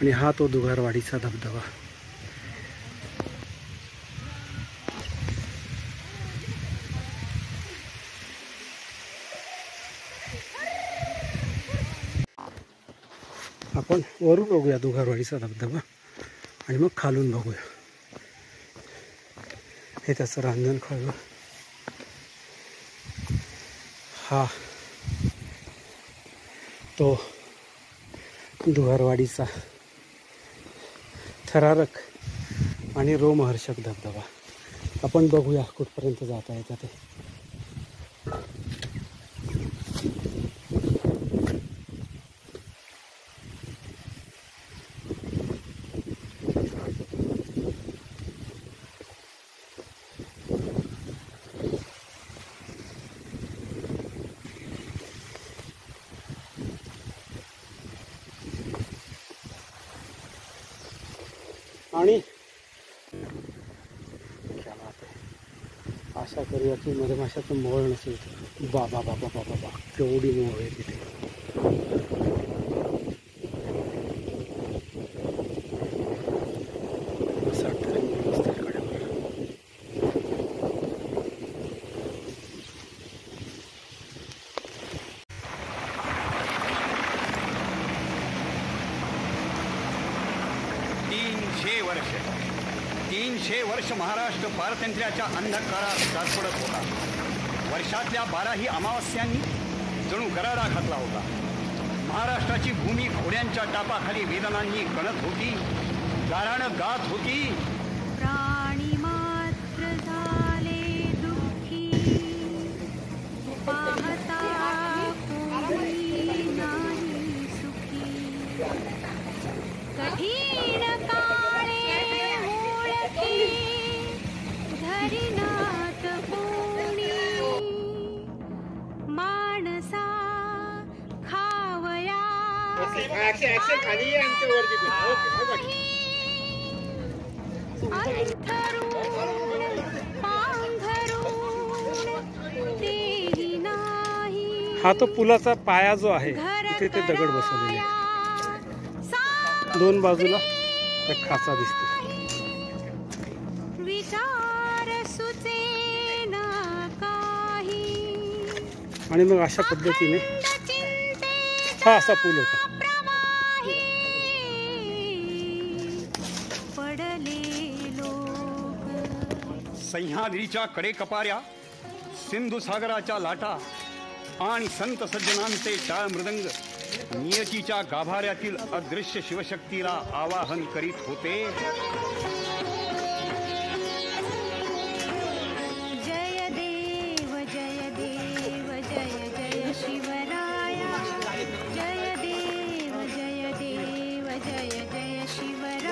आणि हा तो दुगारवाडीचा धबधबा. आपण वरून बघूया दुगारवाडीचा धबधबा आणि मग खालून बघूया. हे त्याचं रांजण खळलं. हा तो दुगारवाडीचा थरारक आणि रोमहर्षक धबधबा. आपण बघूया कुठपर्यंत जाता येतं ते. आणि आशा करूया की मधमाशाचं मोळ नसेल. बाबा बाबा बाबा बाबा केवढी मोळ आहे तिथे. तीनशे वर्ष महाराष्ट्र पारतंत्र्याच्या अंधकारात जागपडत होता. वर्षातल्या 12ही अमावस्यांनी जणू गराडा घातला होता. महाराष्ट्राची भूमी घोड्यांच्या टापाखाली वेदनांनी कणत होती, गाराणं गात होती. प्राणी मात्र झाले दुःखी, पाहता कोणी नाही सुखी. कठीण काळे ओळखी धरिनात कोणी. माणसा खावया हा तो पुलाचा पाया जो आहे तिथे ते दगड बसवलेले आहे. दोन बाजूला खाचा दिसतो. आणि मग अशा पद्धतीने हा असा पूल होता. सह्याद्रीच्या कडेकपाऱ्या, सिंधू सागराच्या लाटा आणि संत सज्जनांचे टाळ मृदंग नियतीच्या गाभाऱ्यातील अदृश्य शिवशक्तीला आवाहन करीत होते.